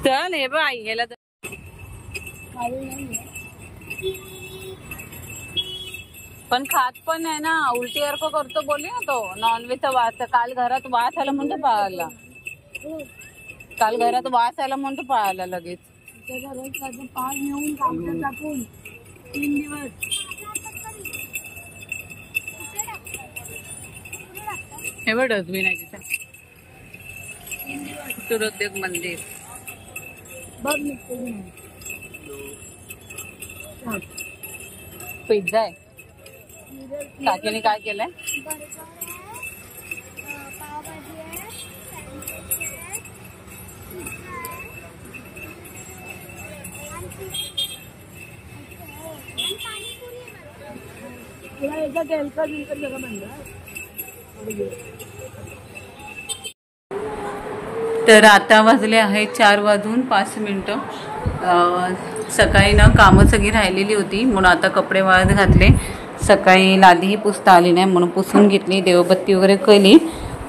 चल हे बघ आई गेला पण खात पण आहे ना, उलटी अर्क करतो बोलली ना तो. नॉनव्हेजचा वास काल घरात वास आला म्हणतो पळाला, काल घरात वास आला म्हणतो पळाला लगेच. पाच नेऊन टाकून 3 दिवस. हे बघ डस्टबिन आहे तिथे. सूर्योद्योग मंदिर बघ. पिझ्झा आहे. काकीने काय केलंय? तर आता वाजले आहेत 4:05. सकाळी ना कामं सगळी राहिलेली होती म्हणून आता कपडे वाळत घातले. सकाळी लादीही पुसता आली नाही म्हणून पुसून घेतली, देवबत्ती वगैरे केली.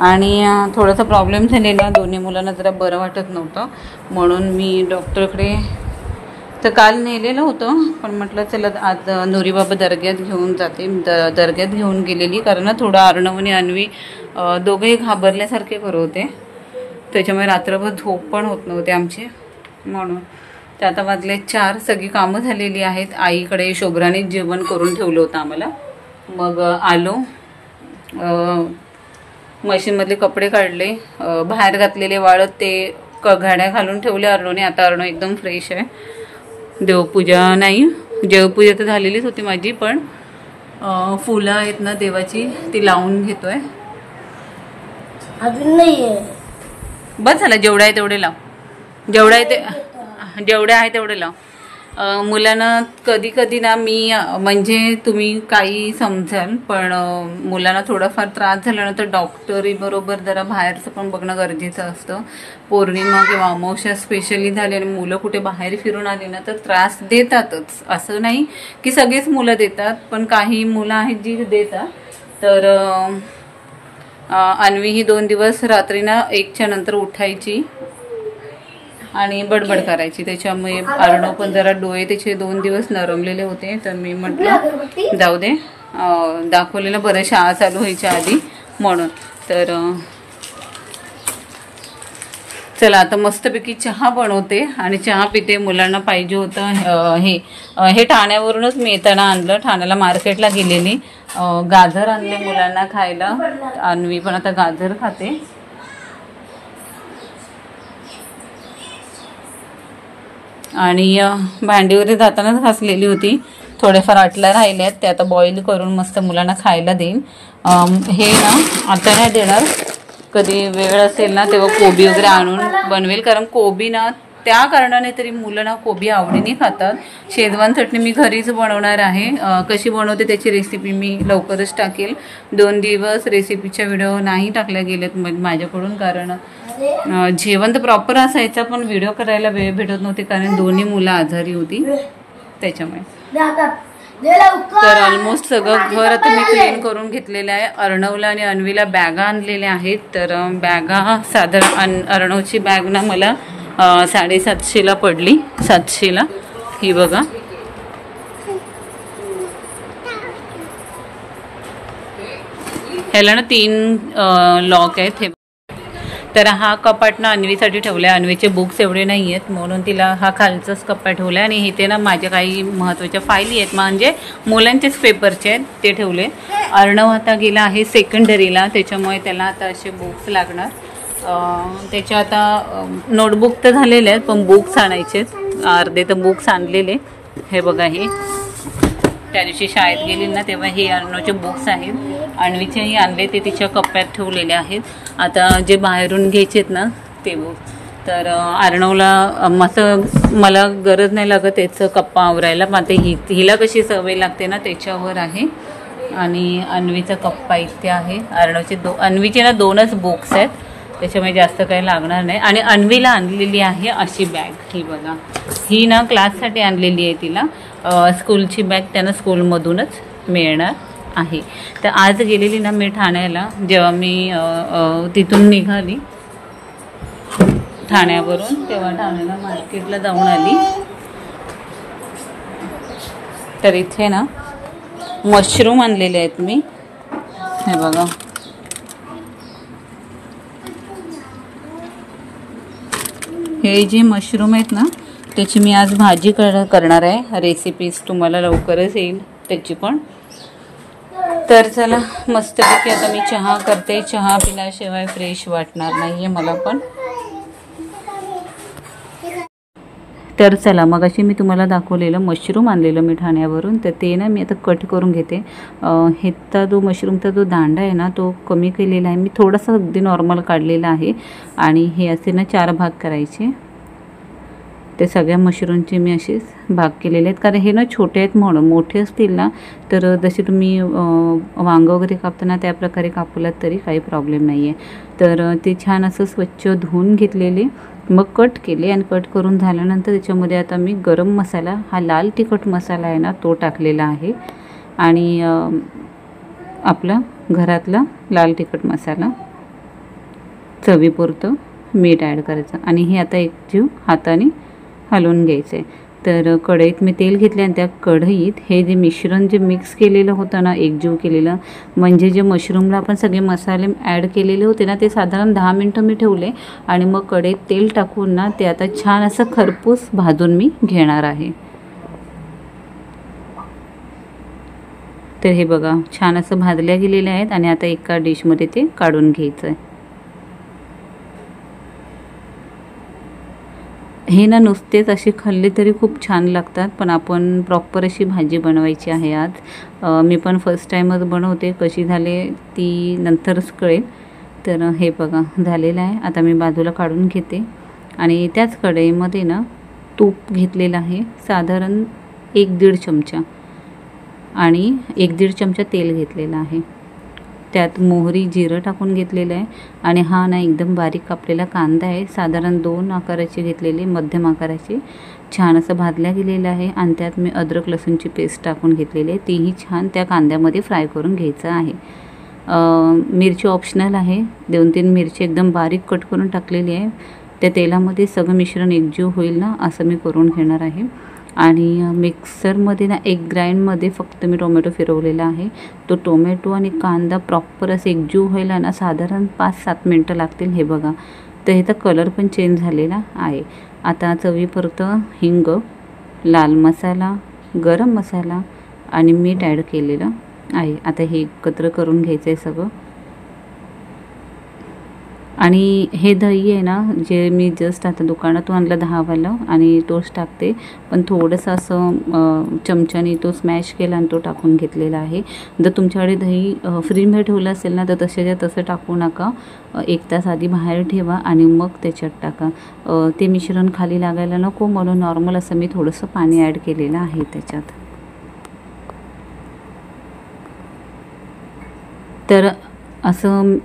आणि थोडासा प्रॉब्लेम झालेला, दोन्ही मुलांना जरा बरं वाटत नव्हतं म्हणून मी डॉक्टरकडे तर काल नेलेलं होतं. पण म्हटलं चला आज नुरीबाबा दर्ग्यात घेऊन जाते. दर्ग्यात घेऊन गेलेली कारण ना थोडं अर्णव आणि अन्वी दोघेही घाबरल्यासारखे करत होते, त्याच्यामुळे रात्रभर झोप पण होत नव्हते आमचे म्हणून. तर आता वाजले 4. सगळी कामं झालेली आहेत. आईकडे शोभराने जेवण करून ठेवलं होतं आम्हाला. मग आलो, मशीनमधले कपडे काढले, बाहेर घातलेले वाळत ते घड्या घालून ठेवले अर्णवने. आता अर्णव एकदम फ्रेश आहे. देवपूजा नाही, देवपूजा तर झालेलीच होती माझी, पण फुलं आहेत ना देवाची ती लावून घेतोय. अजून नाहीये, बस झालं. जेवढं आहे तेवढे लाव, जेवढं आहे तेवढे लाव. मुलांना कधी कधी ना मी म्हणजे तुम्ही काही समजाल, पण मुलांना थोडाफार त्रास झाला ना तर डॉक्टरी बरोबर जरा बाहेरचं पण बघणं गरजेचं असतं. पौर्णिमा किंवा अमावस्या स्पेशली झाली आणि मुलं कुठे बाहेर फिरून आली ना तर त्रास देतातच. असं नाही की सगळीच मुलं देतात, पण काही मुलं आहेत जी देतात. तर अन्वी ही 2 दिवस रात्री ना 1च्या नंतर उठायची आणि बडबड करायची, त्याच्यामुळे अर्णव पण जरा डोळे त्याचे 2 दिवस नरमलेले होते. तर मी म्हटलं जाऊ दे, दाखवलेलं बरं शाळा चालू व्हायच्या आधी म्हणून. तर चला आता मस्तपैकी चहा बनवते आणि चहा पिते. मुलांना पाहिजे होतं हे ठाण्यावरूनच मी येताना आणलं. ठाण्याला मार्केटला गेलेली, गाजर आणले मुलांना खायला. अन्वी पण आता गाजर खाते. आणि भांडी वगैरे जातानाच घासलेली होती, थोडेफार आटल्या राहिले आहेत ते आता बॉईल करून मस्त मुलांना खायला देईन. हे ना आता नाही देणार, कधी वेळ असेल ना तेव्हा कोबी वगैरे आणून बनवेल. कारण कोबी ना त्या कारणाने तरी मुलं ना कोबी आवडीने खातात. शेजवान चटणी मी घरीच बनवणार आहे. कशी बनवते त्याची रेसिपी मी लवकरच टाकेल. 2 दिवस रेसिपीच्या व्हिडिओ नाही टाकल्या गेलेत माझ्याकडून, कारण जेवण तर प्रॉपर असायचं पण व्हिडिओ करायला वेळ भेटत नव्हते कारण दोन्ही मुलं आजारी होती त्याच्यामुळे. तर ऑलमोस्ट सगळं घर आता मी क्लीन करून घेतलेलं आहे. अर्णवला आणि अन्वीला बॅगा आणलेल्या आहेत. तर बॅगा साधारण अर्णवची बॅग ना मला 750ला पडली, 700ला. ही बघा, ह्याला ना 3 लॉक आहेत. हे तर हा कपाट ना अन्वीसाठी ठेवला आहे. अन्वीचे बुक्स एवढे नाही आहेत म्हणून तिला हा खालचाच कपाट ठेवला आहे. आणि इथे ना माझ्या काही महत्त्वाच्या फायली आहेत, म्हणजे मुलांचेच पेपरचे आहेत ते ठेवले. अर्णव आता गेला आहे सेकंडरीला, त्याच्यामुळे त्याला आता असे बुक्स लागणार. त्याच्या आता नोटबुक तर झालेले आहेत पण बुक्स आणायचे, अर्धे तर बुक्स आणलेले. हे बघा, हे त्या दिवशी शाळेत गेली ना तेव्हा हे अर्णवचे बुक्स आहेत. अन्वीचेही आणले, ते तिच्या कप्प्यात ठेवलेले आहेत. आता जे बाहेरून घ्यायचे आहेत ना ते बुक्स. तर अर्णवला मस्त मला गरज नाही लागत त्याचं कप्पा आवरायला, पण ते हिला कशी सवय लागते ना त्याच्यावर आहे. आणि अन्वीचा कप्पा इथे आहे. अन्वीचे ना 2च बुक्स आहेत त्याच्यामुळे जास्त काही लागणार नाही. आणि अन्वीला आणलेली आहे अशी बॅग, ही बघा. ही ना क्लाससाठी आणलेली आहे तिला, स्कूलची बॅग त्यांना स्कूलमधूनच मिळणार आहे. तर आज गेलेली ना मी ठाण्याला, जेव्हा मी तिथून निघाली ठाण्यावरून, तेव्हा ठाण्याला मार्केटला जाऊन आली. तर इथे ना मशरूम आणलेले आहेत मी, हे बघा. हे जे मशरूम आहेत ना त्याची मी आज भाजी करणार आहे. रेसिपीज तुम्हाला लवकरच येईल त्याची पण. तर चला मस्तपैकी आता मी चहा करते. चहा पिल्याशिवाय फ्रेश वाटणार नाहीये मला पण. तर चला, मगाशी मी तुम्हाला दाखवलेलं मशरूम आणलेलं मी ठाण्यावरून, तर ते ना मी आता कट करून घेते. ह्याचा जो मशरूमचा जो दांडा आहे ना तो कमी केलेला आहे मी, थोडासा अगदी नॉर्मल काढलेला आहे. आणि हे असे ना 4 भाग करायचे. ते सगळ्या मशरूमचे मी असेच भाग केलेले आहेत, कारण हे ना छोटे आहेत म्हणून. मोठे असतील ना तर जसे तुम्ही वांग वगैरे कापताना त्या प्रकारे कापलात तरी काही प्रॉब्लेम नाही आहे. तर ते छान असं स्वच्छ धुवून घेतलेले, मग कट केले. आणि कट करून झाल्यानंतर त्याच्यामध्ये आता मी गरम मसाला, हा लाल तिखट मसाला आहे ना तो टाकलेला आहे. आणि आपला घरातला लाल तिखट मसाला, चवीपुरतं मीठ ॲड करायचं. आणि हे आता एकजीव हाताने हलवून घ्यायचं आहे. तर कढईत मी तेल घेतले आणि त्या कढईत हे जे मिश्रण जे मिक्स केलेलं होतं ना, एकजीव केलेलं, म्हणजे जे मशरूमला आपण सगळे मसाले ॲड केलेले होते ना, ते साधारण 10 मिनटं मी ठेवले. आणि मग कढईत तेल टाकून ना ते आता छान असं खरपूस भाजून मी घेणार आहे. तर हे बघा छान असं भाजल्या गेलेले आहेत. आणि आता एका डिशमध्ये ते काढून घ्यायचं आहे. हे ना नुसतेच असे खाल्ले तरी खूप छान लागतात, पण आपण प्रॉपर अशी भाजी बनवायची आहे आज. मी पण फर्स्ट टाईमच बनवते, कशी झाले ती नंतरच कळेल. तर हे बघा झालेलं आहे. आता मी बाजूला काढून घेते. आणि त्याच कढईमध्ये ना तूप घेतलेलं आहे, साधारण 1-1.5 चमचा. आणि 1-1.5 चमचा तेल घेतलेला आहे. त्यात मोहरी, जिरं टाकून घेतलेलं आहे. आणि हा ना एकदम बारीक कापलेला कांदा आहे, साधारण 2 आकाराचे घेतलेले, मध्यम आकाराचे. छान असं भाजल्या गेलेलं आहे. आणि त्यात मी अद्रक लसूणची पेस्ट टाकून घेतलेली आहे, तीही छान त्या कांद्यामध्ये फ्राय करून घ्यायचं आहे. मिरची ऑप्शनल आहे, 2-3 मिरची एकदम बारीक कट करून टाकलेली आहे. त्या तेलामध्ये सगळं मिश्रण एकजीव होईल ना असं मी करून घेणार आहे. आणि मिक्सरमध्ये ना एक ग्राइंडमध्ये फक्त मी टोमॅटो फिरवलेला आहे. तो टोमॅटो आणि कांदा प्रॉपर असं एकजीव व्हायला ना साधारण 5-7 मिनटं लागतील. हे बघा, तर ह्याचा कलर पण चेंज झालेला आहे. आता चवीपुरतं हिंग, लाल मसाला, गरम मसाला आणि मीठ ॲड केलेलं आहे. आता हे एकत्र करून घ्यायचं आहे सगळं. आणि हे दही आहे ना, जे मी जस्ट आता दुकानातून आणलं 10वालं, आणि तोच टाकते. पण थोडंसं असं चमच्याने तो स्मॅश केला आणि तो टाकून घेतलेला आहे. जर तुमच्याकडे दही फ्रीजमध्ये ठेवलं असेल ना तर तशाच्या तसं टाकू नका. 1 तास आधी बाहेर ठेवा आणि मग त्याच्यात टाका. ते मिश्रण खाली लागायला नको म्हणून नॉर्मल असं मी थोडंसं पाणी ॲड केलेलं आहे त्याच्यात. तर असं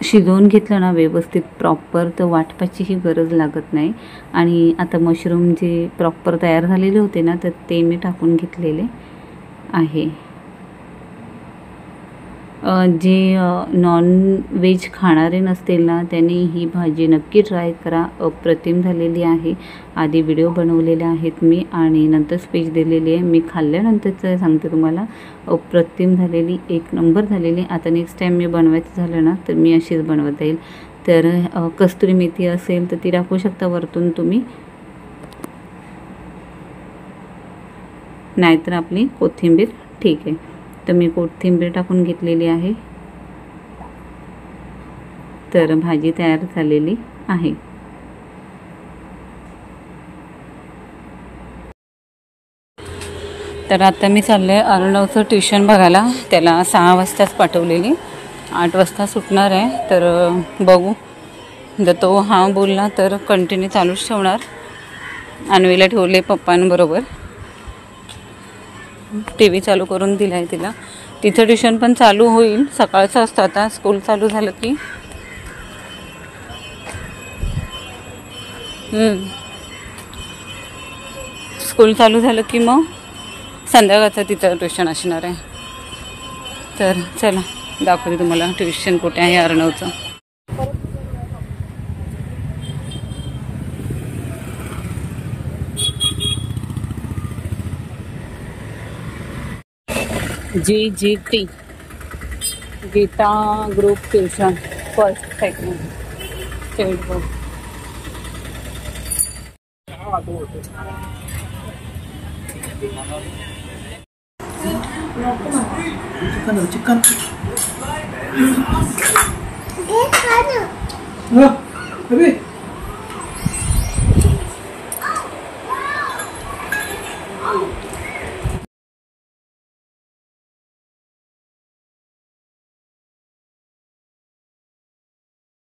शिजवून घेतलं ना व्यवस्थित प्रॉपर, तर वाटपाचीही गरज लागत नाही. आणि आता मशरूम जे प्रॉपर तयार झालेले होते ना तर ते मी टाकून घेतलेले आहे. जे नॉन व्हेज खाणारे नसतील ना त्यांनी ही भाजी नक्की ट्राय करा. अप्रतिम झालेली आहे. आधी व्हिडिओ बनवलेले आहेत मी आणि नंतर स्पीच दिलेली आहे. मी खाल्ल्यानंतरचं सांगते तुम्हाला, अप्रतिम झालेली, 1 नंबर झालेली. आता नेक्स्ट टाईम मी बनवायचं झालं ना तर मी अशीच बनवत जाईल. तर कस्तुरी मेथी असेल तर ती टाकू शकता वरतून तुम्ही, नाहीतर आपली कोथिंबीर ठीक आहे. तर मी कोथिंबीर टाकून घेतलेली आहे. तर भाजी तयार झालेली आहे. तर आता मी चालले अर्णवचं ट्युशन बघायला. त्याला 6 वाजताच पाठवलेली, 8 वाजता सुटणार आहे. तर बघू, जर तो हां बोलला तर कंटिन्यू चालूच ठेवणार. अन्वीला ठेवले पप्पांबरोबर, TV चालू करून दिला आहे तिला. तिचं ट्युशन पण चालू होईल, सकाळचं असतं आता. स्कूल चालू झालं की स्कूल चालू झालं की मग संध्याकाळचं तिचं ट्युशन असणार आहे. तर चला दाखवते तुम्हाला ट्युशन कुठे आहे अर्णवचं. GGT Geeta group tuition first second state board. Chicken अरे